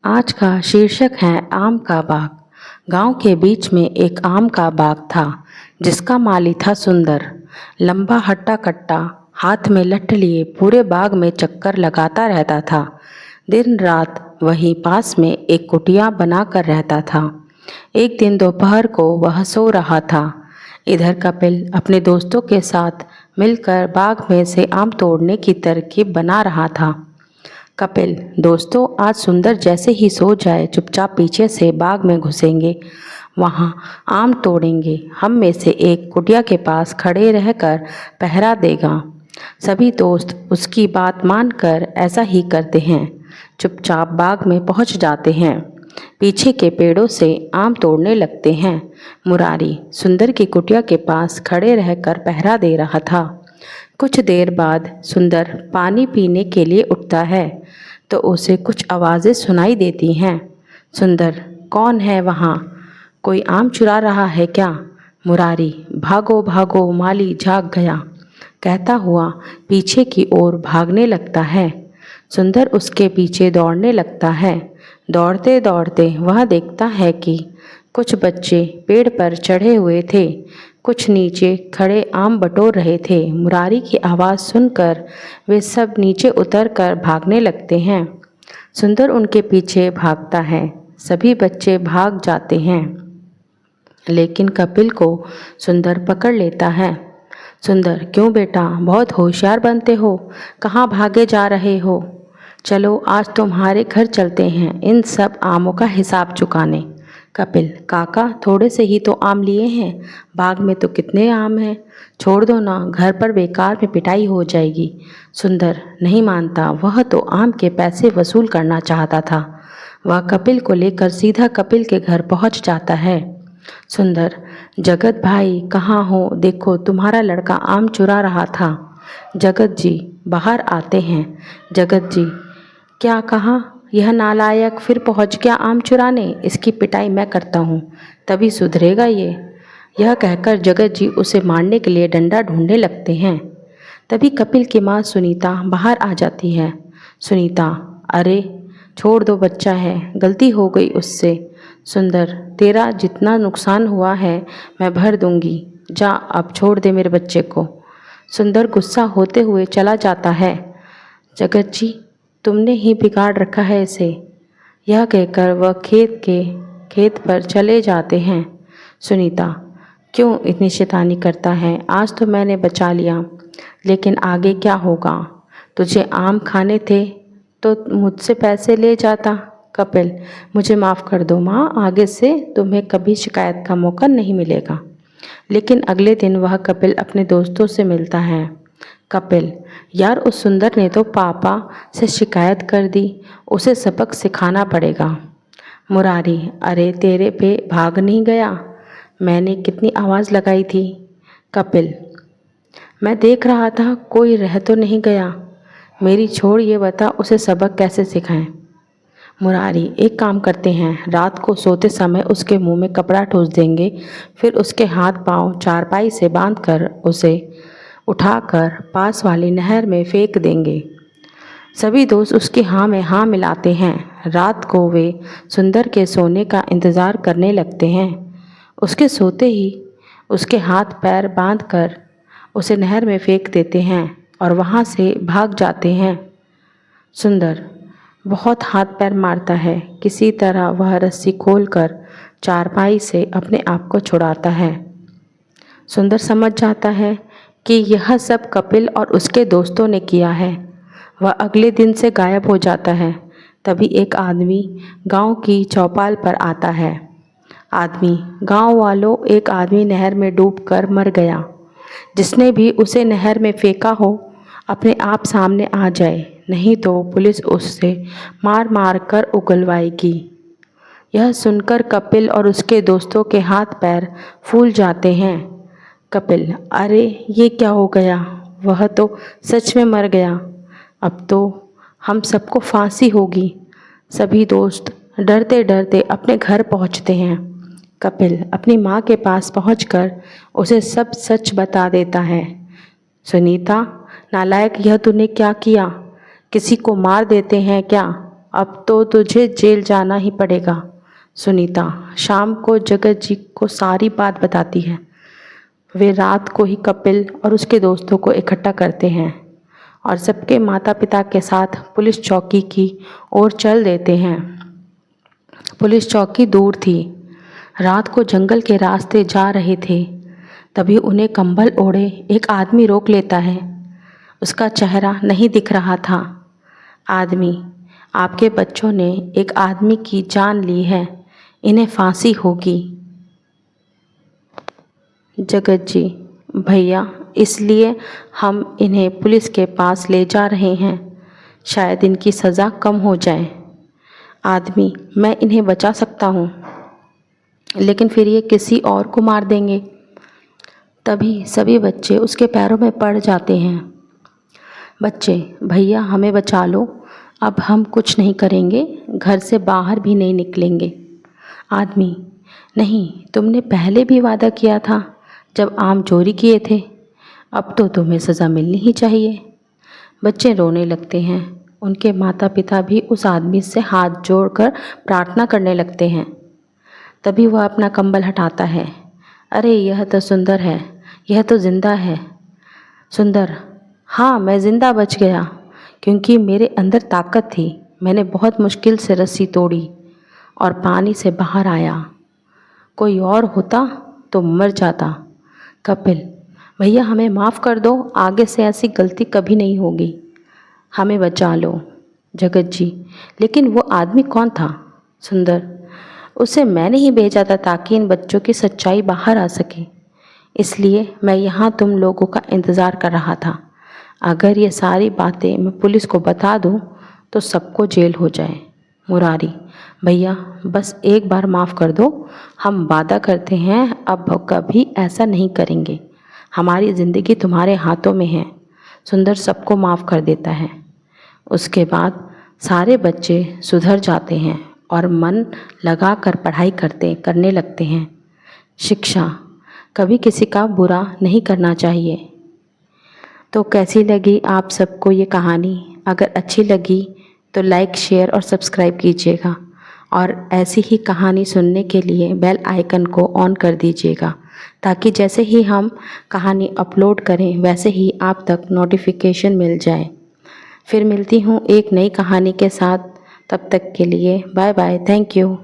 आज का शीर्षक है आम का बाग। गांव के बीच में एक आम का बाग था जिसका माली था सुंदर। लंबा हट्टा कट्टा हाथ में लठ लिए पूरे बाग में चक्कर लगाता रहता था। दिन रात वहीं पास में एक कुटिया बनाकर रहता था। एक दिन दोपहर को वह सो रहा था। इधर कपिल अपने दोस्तों के साथ मिलकर बाग में से आम तोड़ने की तरकीब बना रहा था। कपिल, दोस्तों, आज सुंदर जैसे ही सो जाए चुपचाप पीछे से बाग में घुसेंगे, वहाँ आम तोड़ेंगे। हम में से एक कुटिया के पास खड़े रहकर पहरा देगा। सभी दोस्त उसकी बात मानकर ऐसा ही करते हैं। चुपचाप बाग में पहुँच जाते हैं। पीछे के पेड़ों से आम तोड़ने लगते हैं। मुरारी सुंदर की कुटिया के पास खड़े रहकर पहरा दे रहा था। कुछ देर बाद सुंदर पानी पीने के लिए उठता है तो उसे कुछ आवाज़ें सुनाई देती हैं। सुंदर, कौन है वहाँ? कोई आम चुरा रहा है क्या? मुरारी, भागो भागो, माली जाग गया, कहता हुआ पीछे की ओर भागने लगता है। सुंदर उसके पीछे दौड़ने लगता है। दौड़ते दौड़ते वह देखता है कि कुछ बच्चे पेड़ पर चढ़े हुए थे, कुछ नीचे खड़े आम बटोर रहे थे। मुरारी की आवाज़ सुनकर वे सब नीचे उतरकर भागने लगते हैं। सुंदर उनके पीछे भागता है। सभी बच्चे भाग जाते हैं, लेकिन कपिल को सुंदर पकड़ लेता है। सुंदर, क्यों बेटा, बहुत होशियार बनते हो, कहाँ भागे जा रहे हो? चलो आज तुम्हारे घर चलते हैं इन सब आमों का हिसाब चुकाने। कपिल, काका, थोड़े से ही तो आम लिए हैं, बाग में तो कितने आम हैं, छोड़ दो ना, घर पर बेकार में पिटाई हो जाएगी। सुंदर नहीं मानता, वह तो आम के पैसे वसूल करना चाहता था। वह कपिल को लेकर सीधा कपिल के घर पहुंच जाता है। सुंदर, जगत भाई कहाँ हो? देखो तुम्हारा लड़का आम चुरा रहा था। जगत जी बाहर आते हैं। जगत जी, क्या कहा? यह नालायक फिर पहुंच गया आम चुराने, इसकी पिटाई मैं करता हूँ, तभी सुधरेगा ये। यह कहकर जगत जी उसे मारने के लिए डंडा ढूंढने लगते हैं। तभी कपिल की माँ सुनीता बाहर आ जाती है। सुनीता, अरे छोड़ दो, बच्चा है, गलती हो गई उससे। सुंदर, तेरा जितना नुकसान हुआ है मैं भर दूंगी, जा अब छोड़ दे मेरे बच्चे को। सुंदर गुस्सा होते हुए चला जाता है। जगत जी, तुमने ही बिगाड़ रखा है इसे। यह कहकर वह खेत पर चले जाते हैं। सुनीता, क्यों इतनी शैतानी करता है? आज तो मैंने बचा लिया, लेकिन आगे क्या होगा? तुझे आम खाने थे तो मुझसे पैसे ले जाता। कपिल, मुझे माफ़ कर दो माँ, आगे से तुम्हें कभी शिकायत का मौका नहीं मिलेगा। लेकिन अगले दिन वह कपिल अपने दोस्तों से मिलता है। कपिल, यार उस सुंदर ने तो पापा से शिकायत कर दी, उसे सबक सिखाना पड़ेगा। मुरारी, अरे तेरे पे भाग नहीं गया, मैंने कितनी आवाज़ लगाई थी। कपिल, मैं देख रहा था कोई रह तो नहीं गया, मेरी छोड़, ये बता उसे सबक कैसे सिखाएं। मुरारी, एक काम करते हैं, रात को सोते समय उसके मुंह में कपड़ा ठूस देंगे, फिर उसके हाथ पांव चारपाई से बांधकर उसे उठाकर पास वाली नहर में फेंक देंगे। सभी दोस्त उसकी हाँ में हाँ मिलाते हैं। रात को वे सुंदर के सोने का इंतज़ार करने लगते हैं। उसके सोते ही उसके हाथ पैर बांधकर उसे नहर में फेंक देते हैं और वहाँ से भाग जाते हैं। सुंदर बहुत हाथ पैर मारता है, किसी तरह वह रस्सी खोलकर चारपाई से अपने आप को छुड़ाता है। सुंदर समझ जाता है कि यह सब कपिल और उसके दोस्तों ने किया है। वह अगले दिन से गायब हो जाता है। तभी एक आदमी गांव की चौपाल पर आता है। आदमी, गांव वालों, एक आदमी नहर में डूबकर मर गया। जिसने भी उसे नहर में फेंका हो अपने आप सामने आ जाए, नहीं तो पुलिस उससे मार मार कर उगलवाएगी। यह सुनकर कपिल और उसके दोस्तों के हाथ पैर फूल जाते हैं। कपिल, अरे ये क्या हो गया, वह तो सच में मर गया, अब तो हम सबको फांसी होगी। सभी दोस्त डरते डरते अपने घर पहुंचते हैं। कपिल अपनी माँ के पास पहुंचकर उसे सब सच बता देता है। सुनीता, नालायक, यह तूने क्या किया? किसी को मार देते हैं क्या? अब तो तुझे जेल जाना ही पड़ेगा। सुनीता शाम को जगत जी को सारी बात बताती है। वे रात को ही कपिल और उसके दोस्तों को इकट्ठा करते हैं और सबके माता पिता के साथ पुलिस चौकी की ओर चल देते हैं। पुलिस चौकी दूर थी। रात को जंगल के रास्ते जा रहे थे, तभी उन्हें कंबल ओढ़े एक आदमी रोक लेता है। उसका चेहरा नहीं दिख रहा था। आदमी, आपके बच्चों ने एक आदमी की जान ली है, इन्हें फांसी होगी। जगत जी, भैया इसलिए हम इन्हें पुलिस के पास ले जा रहे हैं, शायद इनकी सज़ा कम हो जाए। आदमी, मैं इन्हें बचा सकता हूँ, लेकिन फिर ये किसी और को मार देंगे। तभी सभी बच्चे उसके पैरों में पड़ जाते हैं। बच्चे, भैया हमें बचा लो, अब हम कुछ नहीं करेंगे, घर से बाहर भी नहीं निकलेंगे। आदमी, नहीं, तुमने पहले भी वादा किया था जब आम चोरी किए थे, अब तो तुम्हें सज़ा मिलनी ही चाहिए। बच्चे रोने लगते हैं। उनके माता पिता भी उस आदमी से हाथ जोड़कर प्रार्थना करने लगते हैं। तभी वह अपना कंबल हटाता है। अरे यह तो सुंदर है, यह तो ज़िंदा है। सुंदर, हाँ मैं ज़िंदा बच गया, क्योंकि मेरे अंदर ताकत थी। मैंने बहुत मुश्किल से रस्सी तोड़ी और पानी से बाहर आया। कोई और होता तो मर जाता। कपिल, भैया हमें माफ़ कर दो, आगे से ऐसी गलती कभी नहीं होगी, हमें बचा लो। जगत जी, लेकिन वो आदमी कौन था? सुंदर, उसे मैंने ही भेजा था ताकि इन बच्चों की सच्चाई बाहर आ सके, इसलिए मैं यहाँ तुम लोगों का इंतज़ार कर रहा था। अगर ये सारी बातें मैं पुलिस को बता दूँ तो सबको जेल हो जाए। मुरारी, भैया बस एक बार माफ़ कर दो, हम वादा करते हैं अब कभी ऐसा नहीं करेंगे। हमारी ज़िंदगी तुम्हारे हाथों में है। सुंदर सबको माफ़ कर देता है। उसके बाद सारे बच्चे सुधर जाते हैं और मन लगाकर पढ़ाई करने लगते हैं। शिक्षा, कभी किसी का बुरा नहीं करना चाहिए। तो कैसी लगी आप सबको ये कहानी? अगर अच्छी लगी तो लाइक, शेयर और सब्सक्राइब कीजिएगा और ऐसी ही कहानी सुनने के लिए बेल आइकन को ऑन कर दीजिएगा, ताकि जैसे ही हम कहानी अपलोड करें वैसे ही आप तक नोटिफिकेशन मिल जाए। फिर मिलती हूँ एक नई कहानी के साथ, तब तक के लिए बाय बाय, थैंक यू।